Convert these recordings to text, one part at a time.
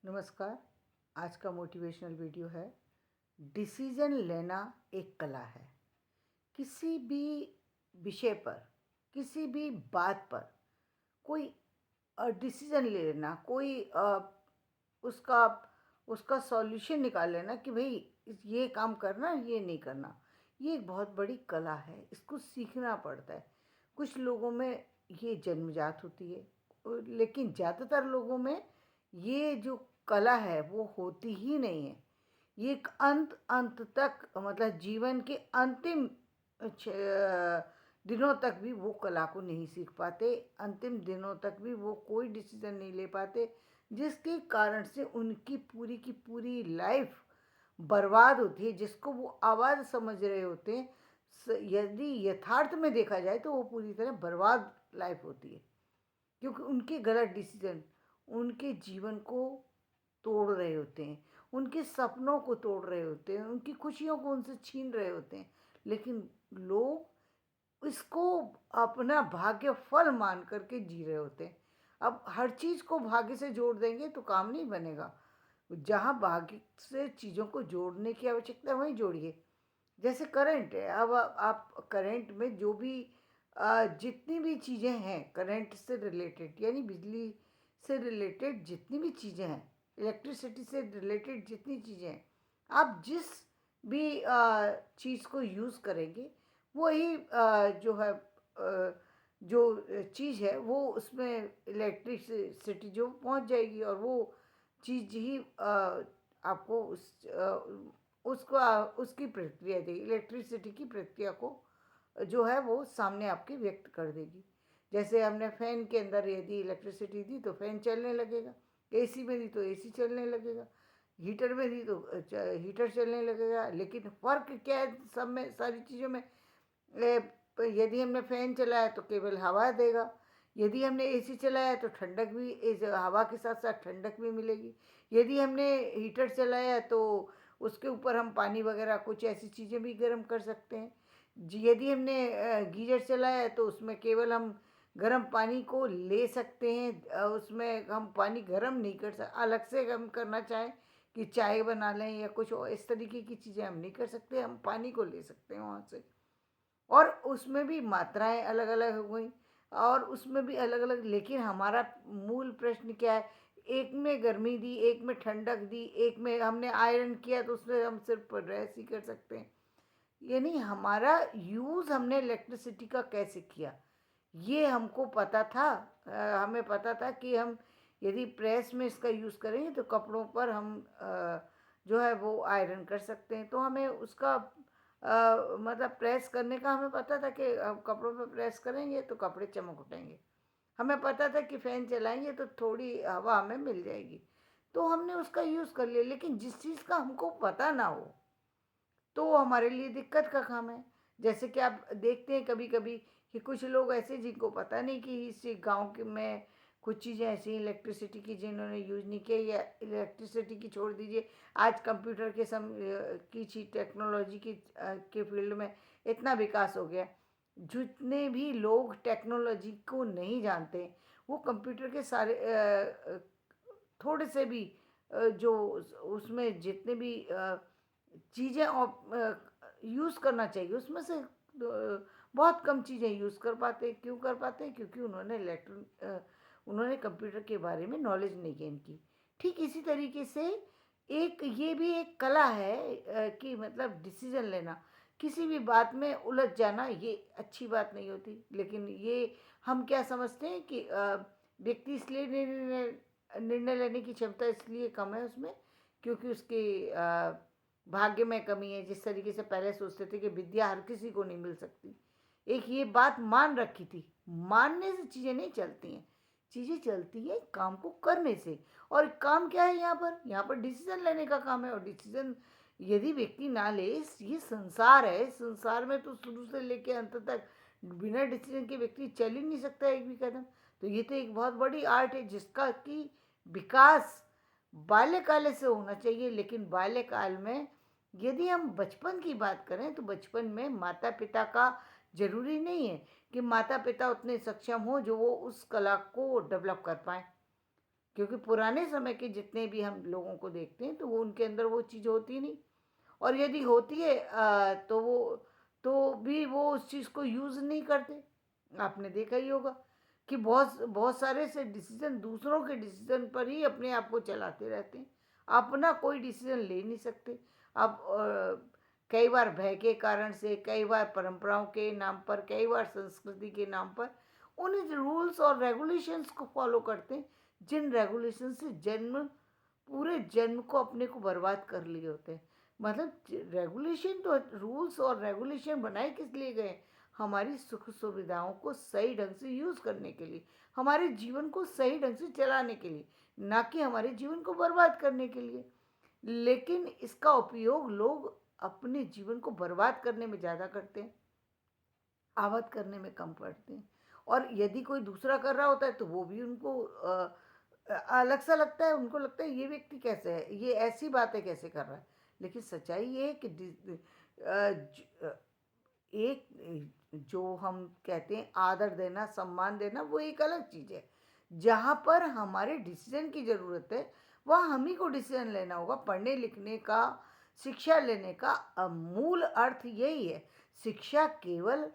नमस्कार। आज का मोटिवेशनल वीडियो है, डिसीजन लेना एक कला है। किसी भी विषय पर, किसी भी बात पर कोई डिसीजन ले लेना, कोई उसका उसका सॉल्यूशन निकाल लेना कि भाई ये काम करना, ये नहीं करना, ये एक बहुत बड़ी कला है। इसको सीखना पड़ता है। कुछ लोगों में ये जन्मजात होती है, लेकिन ज़्यादातर लोगों में ये जो कला है वो होती ही नहीं है। ये एक अंत अंत तक, मतलब जीवन के अंतिम दिनों तक भी वो कला को नहीं सीख पाते। अंतिम दिनों तक भी वो कोई डिसीजन नहीं ले पाते, जिसके कारण से उनकी पूरी की पूरी लाइफ बर्बाद होती है, जिसको वो आवाज़ समझ रहे होते हैं। यदि यथार्थ में देखा जाए तो वो पूरी तरह बर्बाद लाइफ होती है, क्योंकि उनके गलत डिसीजन उनके जीवन को तोड़ रहे होते हैं, उनके सपनों को तोड़ रहे होते हैं, उनकी खुशियों को उनसे छीन रहे होते हैं। लेकिन लोग इसको अपना भाग्य फल मान करके जी रहे होते हैं। अब हर चीज़ को भाग्य से जोड़ देंगे तो काम नहीं बनेगा। जहाँ भाग्य से चीज़ों को जोड़ने की आवश्यकता है वहीं जोड़िए। जैसे करंट है, अब आप करंट में जो भी जितनी भी चीज़ें हैं करंट से रिलेटेड, यानी बिजली से रिलेटेड जितनी भी चीज़ें हैं, इलेक्ट्रिसिटी से रिलेटेड जितनी चीज़ें हैं, आप जिस भी चीज़ को यूज़ करेंगे वही जो है जो चीज़ है वो उसमें इलेक्ट्रिसिटी जो पहुंच जाएगी, और वो चीज़ ही आपको उसको उसकी प्रतिक्रिया देगी, इलेक्ट्रिसिटी की प्रतिक्रिया को जो है वो सामने आपके व्यक्त कर देगी। जैसे हमने फ़ैन के अंदर यदि इलेक्ट्रिसिटी दी तो फ़ैन चलने लगेगा, एसी में दी तो एसी चलने लगेगा, हीटर में दी तो हीटर चलने लगेगा। लेकिन फ़र्क क्या है सब में, सारी चीज़ों में? यदि हमने फ़ैन चलाया तो केवल हवा देगा, यदि हमने एसी चलाया तो ठंडक भी, इस हवा के साथ साथ ठंडक भी मिलेगी। यदि हमने हीटर चलाया तो उसके ऊपर हम पानी वगैरह कुछ ऐसी चीज़ें भी गर्म कर सकते हैं। यदि हमने गीज़र चलाया तो उसमें केवल हम गर्म पानी को ले सकते हैं, उसमें हम पानी गर्म नहीं कर सकते। अलग से हम करना चाहें कि चाय बना लें या कुछ और इस तरीके की चीज़ें हम नहीं कर सकते, हम पानी को ले सकते हैं वहाँ से। और उसमें भी मात्राएं अलग अलग हो गई, और उसमें भी अलग अलग। लेकिन हमारा मूल प्रश्न क्या है? एक में गर्मी दी, एक में ठंडक दी, एक में हमने आयरन किया तो उसमें हम सिर्फ प्रेस ही कर सकते हैं। यानी हमारा यूज़ हमने इलेक्ट्रिसिटी का कैसे किया, ये हमको पता था। हमें पता था कि हम यदि प्रेस में इसका यूज़ करेंगे तो कपड़ों पर हम जो है वो आयरन कर सकते हैं। तो हमें उसका मतलब प्रेस करने का हमें पता था कि कपड़ों पे प्रेस करेंगे तो कपड़े चमक उठेंगे। हमें पता था कि फ़ैन चलाएंगे तो थोड़ी हवा हमें मिल जाएगी, तो हमने उसका यूज़ कर लिया। लेकिन जिस चीज़ का हमको पता ना हो तो हमारे लिए दिक्कत का काम है। जैसे कि आप देखते हैं कभी कभी कि कुछ लोग ऐसे जिनको पता नहीं कि इस गांव के में कुछ चीज़ें ऐसी इलेक्ट्रिसिटी की जिन्होंने यूज़ नहीं किया, या इलेक्ट्रिसिटी की छोड़ दीजिए, आज कंप्यूटर के की चीज टेक्नोलॉजी की के फील्ड में इतना विकास हो गया। जितने भी लोग टेक्नोलॉजी को नहीं जानते वो कंप्यूटर के सारे थोड़े से भी जो उसमें जितने भी चीज़ें यूज़ करना चाहिए उसमें से बहुत कम चीज़ें यूज़ कर पाते हैं। क्यों कर पाते हैं? क्योंकि उन्होंने कंप्यूटर के बारे में नॉलेज नहीं गेन की। ठीक इसी तरीके से एक ये भी एक कला है कि मतलब डिसीजन लेना, किसी भी बात में उलझ जाना ये अच्छी बात नहीं होती। लेकिन ये हम क्या समझते हैं कि व्यक्ति इसलिए निर्णय लेने की क्षमता इसलिए कम है उसमें क्योंकि उसके भाग्य में कमी है। जिस तरीके से पहले सोचते थे कि विद्या हर किसी को नहीं मिल सकती, एक ये बात मान रखी थी। मानने से चीज़ें नहीं चलती हैं, चीज़ें चलती है काम को करने से। और काम क्या है यहाँ पर? यहाँ पर डिसीजन लेने का काम है। और डिसीजन यदि व्यक्ति ना ले, ये संसार है, संसार में तो शुरू से लेकर अंत तक बिना डिसीजन के व्यक्ति चल ही नहीं सकता एक भी कदम। तो ये तो एक बहुत बड़ी आर्ट है जिसका कि विकास बाल्यकाल से होना चाहिए। लेकिन बाल्यकाल में यदि हम बचपन की बात करें तो बचपन में माता पिता का जरूरी नहीं है कि माता पिता उतने सक्षम हो जो वो उस कला को डेवलप कर पाए। क्योंकि पुराने समय के जितने भी हम लोगों को देखते हैं तो वो उनके अंदर वो चीज़ होती नहीं, और यदि होती है तो भी वो उस चीज़ को यूज़ नहीं करते। आपने देखा ही होगा कि बहुत बहुत सारे से डिसीजन दूसरों के डिसीजन पर ही अपने आप को चलाते रहते हैं, अपना कोई डिसीजन ले नहीं सकते। अब कई बार भय के कारण से, कई बार परंपराओं के नाम पर, कई बार संस्कृति के नाम पर उन रूल्स और रेगुलेशंस को फॉलो करते हैं, जिन रेगुलेशन से पूरे जन्म को अपने को बर्बाद कर लिए होते हैं। मतलब रेगुलेशन तो, रूल्स और रेगुलेशन बनाए किस लिए गए? हमारी सुख सुविधाओं को सही ढंग से यूज़ करने के लिए, हमारे जीवन को सही ढंग से चलाने के लिए, ना कि हमारे जीवन को बर्बाद करने के लिए। लेकिन इसका उपयोग लोग अपने जीवन को बर्बाद करने में ज़्यादा करते हैं, आबाद करने में कम करते हैं। और यदि कोई दूसरा कर रहा होता है तो वो भी उनको अलग सा लगता है, उनको लगता है ये व्यक्ति कैसे है, ये ऐसी बातें कैसे कर रहा है। लेकिन सच्चाई ये है कि एक जो हम कहते हैं आदर देना, सम्मान देना, वो एक अलग चीज़ है। जहाँ पर हमारे डिसीजन की ज़रूरत है, वहाँ हम ही को डिसीजन लेना होगा। पढ़ने लिखने का, शिक्षा लेने का मूल अर्थ यही है। शिक्षा केवल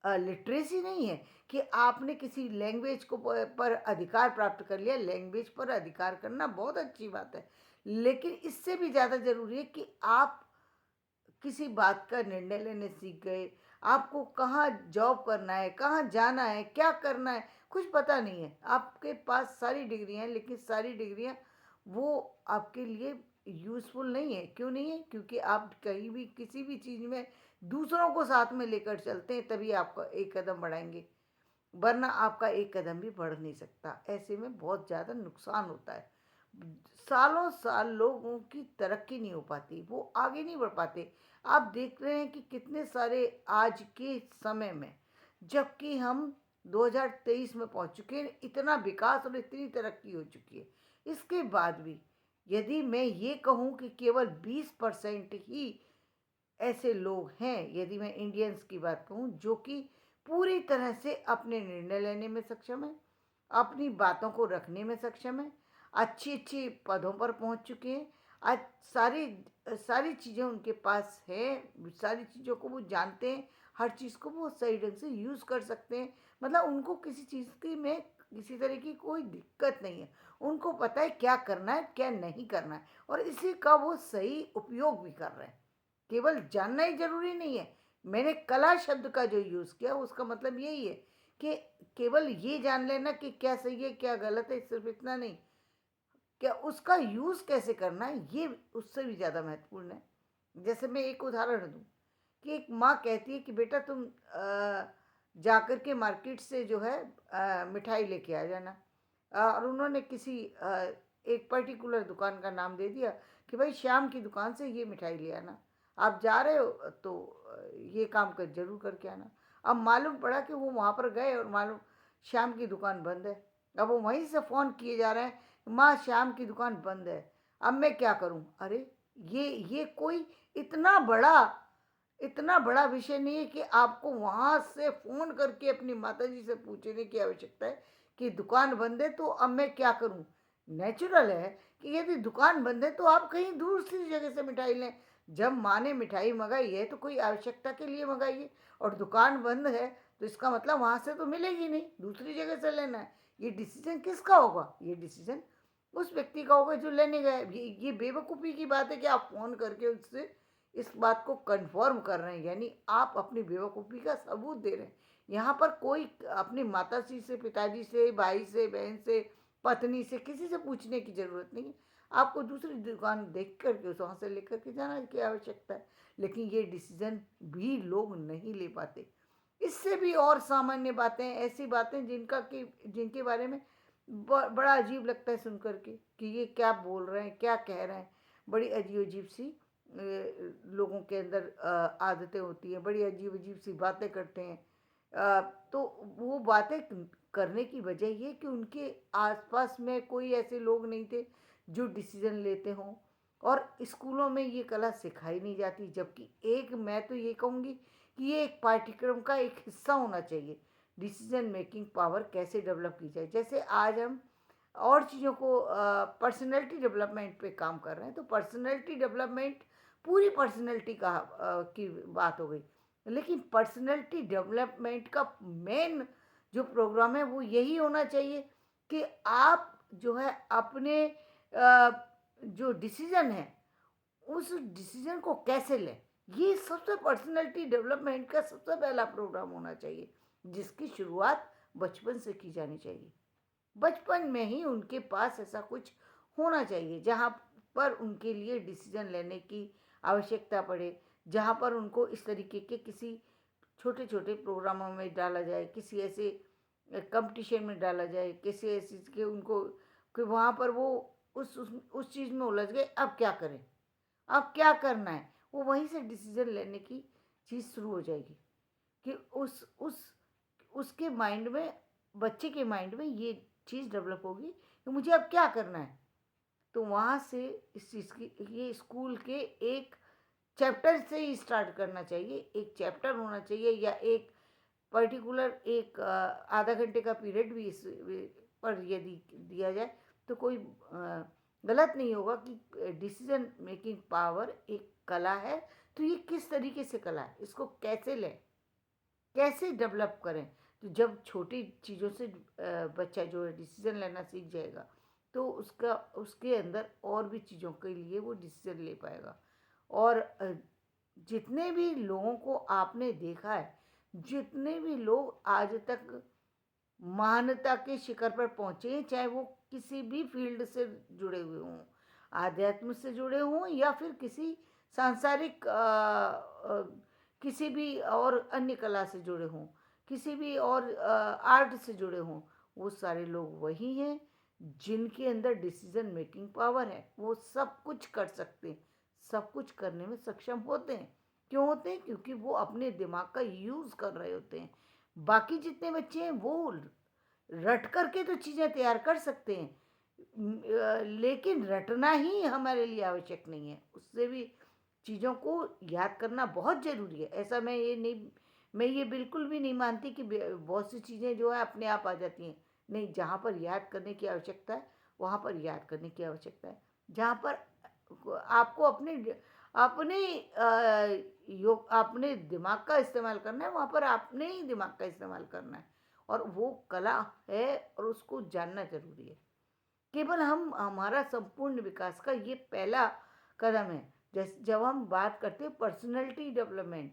लिटरेसी नहीं है कि आपने किसी लैंग्वेज को पर अधिकार प्राप्त कर लिया। लैंग्वेज पर अधिकार करना बहुत अच्छी बात है, लेकिन इससे भी ज़्यादा ज़रूरी है कि आप किसी बात का निर्णय लेने सीख गए। आपको कहाँ जॉब करना है, कहाँ जाना है, क्या करना है, कुछ पता नहीं है। आपके पास सारी डिग्रियाँ हैं, लेकिन सारी डिग्रियाँ वो आपके लिए यूज़फुल नहीं है। क्यों नहीं है? क्योंकि आप कहीं भी किसी भी चीज़ में दूसरों को साथ में लेकर चलते हैं, तभी आप एक कदम बढ़ाएंगे, वरना आपका एक कदम भी बढ़ नहीं सकता। ऐसे में बहुत ज़्यादा नुकसान होता है। सालों साल लोगों की तरक्की नहीं हो पाती, वो आगे नहीं बढ़ पाते। आप देख रहे हैं कि कितने सारे आज के समय में, जबकि हम 2023 में पहुंच चुके हैं, इतना विकास और इतनी तरक्की हो चुकी है, इसके बाद भी यदि मैं ये कहूँ कि केवल 20% ही ऐसे लोग हैं, यदि मैं इंडियंस की बात कहूँ, जो कि पूरी तरह से अपने निर्णय लेने में सक्षम है, अपनी बातों को रखने में सक्षम है, अच्छी अच्छी पदों पर पहुंच चुके हैं। आज सारी सारी चीज़ें उनके पास है, सारी चीज़ों को वो जानते हैं, हर चीज़ को वो सही ढंग से यूज़ कर सकते हैं। मतलब उनको किसी चीज़ की में किसी तरह की कोई दिक्कत नहीं है। उनको पता है क्या करना है, क्या नहीं करना है, और इसी का वो सही उपयोग भी कर रहे हैं। केवल जानना ही जरूरी नहीं है। मैंने कला शब्द का जो यूज़ किया उसका मतलब यही है कि केवल ये जान लेना कि क्या सही है क्या गलत है, सिर्फ इतना नहीं, क्या उसका यूज़ कैसे करना है ये उससे भी ज़्यादा महत्वपूर्ण है। जैसे मैं एक उदाहरण दूँ कि एक माँ कहती है कि बेटा तुम जाकर के मार्केट से जो है मिठाई लेके आ जाना। और उन्होंने किसी एक पर्टिकुलर दुकान का नाम दे दिया कि भाई श्याम की दुकान से ये मिठाई ले आना। आप जा रहे हो तो ये काम कर जरूर करके आना। अब मालूम पड़ा कि वो वहाँ पर गए और मालूम श्याम की दुकान बंद है। अब वो वहीं से फ़ोन किए जा रहे हैं, माँ श्याम की दुकान बंद है, अब मैं क्या करूँ? अरे ये कोई इतना बड़ा इतना बड़ा विषय नहीं है कि आपको वहाँ से फ़ोन करके अपनी माताजी से पूछने की आवश्यकता है कि दुकान बंद है तो अब मैं क्या करूँ। नेचुरल है कि यदि दुकान बंद है तो आप कहीं दूसरी जगह से मिठाई लें। जब माँ ने मिठाई मंगाई है तो कोई आवश्यकता के लिए मंगाई है, और दुकान बंद है तो इसका मतलब वहाँ से तो मिलेगी नहीं, दूसरी जगह से लेना है। ये डिसीजन किसका होगा? ये डिसीजन उस व्यक्ति का होगा जो लेने गया है। ये बेवकूफ़ी की बात है कि आप फ़ोन करके उससे इस बात को कन्फर्म कर रहे हैं, यानी आप अपनी बेवकूफ़ी का सबूत दे रहे हैं। यहाँ पर कोई अपनी माताजी से, पिताजी से, भाई से, बहन से, पत्नी से, किसी से पूछने की ज़रूरत नहीं है। आपको दूसरी दुकान देख कर के वहाँ से लेकर के जाना की आवश्यकता है। लेकिन ये डिसीज़न भी लोग नहीं ले पाते। इससे भी और सामान्य बातें, ऐसी बातें जिनके बारे में बड़ा अजीब लगता है सुन कर के कि ये क्या बोल रहे हैं, क्या कह रहे हैं। बड़ी अजीब-अजीब सी लोगों के अंदर आदतें होती हैं, बड़ी अजीब-अजीब सी बातें करते हैं। तो वो बातें करने की वजह ये कि उनके आसपास में कोई ऐसे लोग नहीं थे जो डिसीजन लेते हों, और स्कूलों में ये कला सिखाई नहीं जाती। जबकि एक मैं तो ये कहूँगी कि ये एक पाठ्यक्रम का एक हिस्सा होना चाहिए। डिसीजन मेकिंग पावर कैसे डेवलप की जाए। जैसे आज हम और चीज़ों को पर्सनैलिटी डेवलपमेंट पे काम कर रहे हैं, तो पर्सनैलिटी डेवलपमेंट पूरी पर्सनैलिटी की बात हो गई। लेकिन पर्सनैलिटी डेवलपमेंट का मेन जो प्रोग्राम है वो यही होना चाहिए कि आप जो है अपने जो डिसीज़न है उस डिसीजन को कैसे लें, ये सबसे पर्सनैलिटी डेवलपमेंट का सबसे पहला प्रोग्राम होना चाहिए, जिसकी शुरुआत बचपन से की जानी चाहिए। बचपन में ही उनके पास ऐसा कुछ होना चाहिए जहाँ पर उनके लिए डिसीजन लेने की आवश्यकता पड़े, जहाँ पर उनको इस तरीके के किसी छोटे छोटे प्रोग्रामों में डाला जाए, किसी ऐसे कंपटीशन में डाला जाए, किसी ऐसी के उनको कि वहाँ पर वो उस चीज़ में उलझ गए, अब क्या करें, अब क्या करना है, वो वहीं से डिसीजन लेने की चीज़ शुरू हो जाएगी कि उस उसके माइंड में, बच्चे के माइंड में ये चीज़ डेवलप होगी कि मुझे अब क्या करना है। तो वहाँ से इस चीज़ की, ये स्कूल के एक चैप्टर से ही स्टार्ट करना चाहिए, एक चैप्टर होना चाहिए या एक पर्टिकुलर एक आधा घंटे का पीरियड भी इस पर यदि दिया जाए तो कोई गलत नहीं होगा कि डिसीजन मेकिंग पावर एक कला है। तो ये किस तरीके से कला है, इसको कैसे लें, कैसे डेवलप करें। तो जब छोटी चीज़ों से बच्चा जो है डिसीजन लेना सीख जाएगा तो उसका उसके अंदर और भी चीज़ों के लिए वो डिसीजन ले पाएगा। और जितने भी लोगों को आपने देखा है, जितने भी लोग आज तक महानता के शिखर पर पहुँचे हैं, चाहे वो किसी भी फील्ड से जुड़े हुए हों, आध्यात्म से जुड़े हों या फिर किसी सांसारिक किसी भी और अन्य कला से जुड़े हों, किसी भी और आर्ट से जुड़े हों, वो सारे लोग वही हैं जिनके अंदर डिसीजन मेकिंग पावर है। वो सब कुछ कर सकते हैं, सब कुछ करने में सक्षम होते हैं। क्यों होते हैं? क्योंकि वो अपने दिमाग का यूज़ कर रहे होते हैं। बाकी जितने बच्चे हैं वो रट करके तो चीज़ें तैयार कर सकते हैं, लेकिन रटना ही हमारे लिए आवश्यक नहीं है, उससे भी चीज़ों को याद करना बहुत ज़रूरी है। ऐसा मैं ये बिल्कुल भी नहीं मानती कि बहुत सी चीज़ें जो है अपने आप आ जाती हैं। नहीं, जहाँ पर याद करने की आवश्यकता है वहाँ पर याद करने की आवश्यकता है। जहाँ पर आपको अपने अपने दिमाग का इस्तेमाल करना है, वहाँ पर अपने ही दिमाग का इस्तेमाल करना है। और वो कला है और उसको जानना ज़रूरी है। केवल हम हमारा संपूर्ण विकास का ये पहला कदम है। जैसे जब हम बात करते हैं पर्सनैलिटी डेवलपमेंट,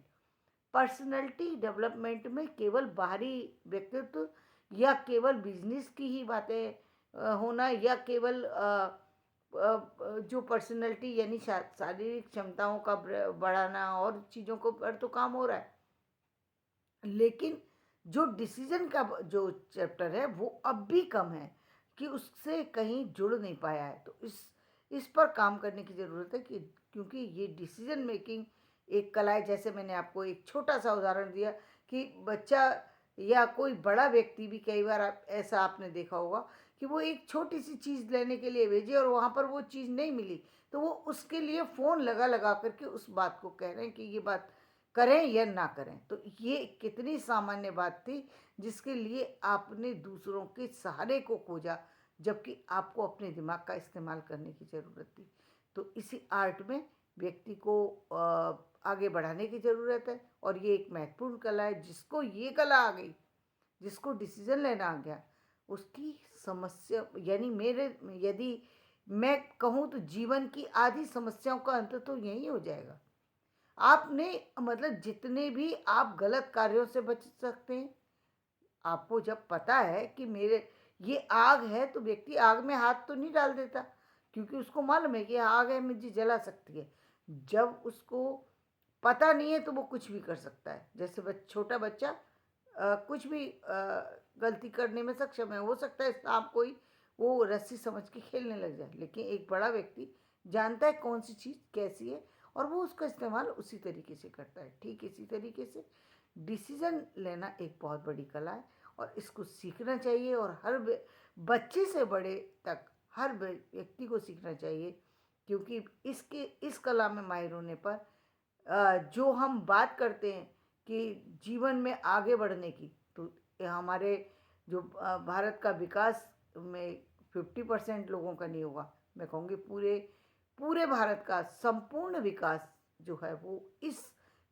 पर्सनैलिटी डेवलपमेंट में केवल बाहरी व्यक्तित्व या केवल बिजनेस की ही बातें होना या केवल जो पर्सनैलिटी यानी शारीरिक क्षमताओं का बढ़ाना और चीज़ों को पर तो काम हो रहा है, लेकिन जो डिसीजन का जो चैप्टर है वो अब भी कम है कि उससे कहीं जुड़ नहीं पाया है। तो इस पर काम करने की ज़रूरत है कि क्योंकि ये डिसीजन मेकिंग एक कला है। जैसे मैंने आपको एक छोटा सा उदाहरण दिया कि बच्चा या कोई बड़ा व्यक्ति भी कई बार ऐसा आपने देखा होगा कि वो एक छोटी सी चीज़ लेने के लिए भेजे और वहाँ पर वो चीज़ नहीं मिली, तो वो उसके लिए फ़ोन लगा लगा करके उस बात को कह रहे हैं कि ये बात करें या ना करें। तो ये कितनी सामान्य बात थी जिसके लिए आपने दूसरों के सहारे को खोजा, जबकि आपको अपने दिमाग का इस्तेमाल करने की ज़रूरत थी। तो इसी आर्ट में व्यक्ति को आगे बढ़ाने की ज़रूरत है और ये एक महत्वपूर्ण कला है। जिसको ये कला आ गई, जिसको डिसीजन लेना आ गया, उसकी समस्या यानी मेरे यदि मैं कहूँ तो जीवन की आधी समस्याओं का अंत तो यही हो जाएगा। आपने मतलब जितने भी आप गलत कार्यों से बच सकते हैं, आपको जब पता है कि मेरे ये आग है तो व्यक्ति आग में हाथ तो नहीं डाल देता, क्योंकि उसको मालूम है कि आग है, मुझे जला सकती है। जब उसको पता नहीं है तो वो कुछ भी कर सकता है। जैसे छोटा बच्चा कुछ भी गलती करने में सक्षम है, हो सकता है सांप कोई वो रस्सी समझ के खेलने लग जाए, लेकिन एक बड़ा व्यक्ति जानता है कौन सी चीज़ कैसी है और वो उसका इस्तेमाल उसी तरीके से करता है। ठीक इसी तरीके से डिसीजन लेना एक बहुत बड़ी कला है और इसको सीखना चाहिए और हर बच्चे से बड़े तक हर व्यक्ति को सीखना चाहिए, क्योंकि इस कला में माहिर होने पर जो हम बात करते हैं कि जीवन में आगे बढ़ने की, तो ये हमारे जो भारत का विकास में 50% लोगों का नहीं होगा, मैं कहूँगी पूरे पूरे भारत का संपूर्ण विकास जो है वो इस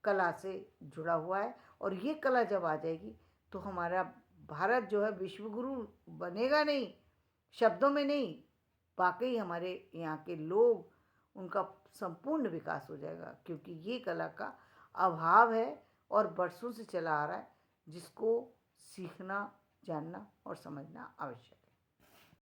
कला से जुड़ा हुआ है। और ये कला जब आ जाएगी तो हमारा भारत जो है विश्वगुरु बनेगा, नहीं शब्दों में नहीं, वाकई हमारे यहाँ के लोग उनका संपूर्ण विकास हो जाएगा, क्योंकि ये कला का अभाव है और बरसों से चला आ रहा है, जिसको सीखना, जानना और समझना आवश्यक है।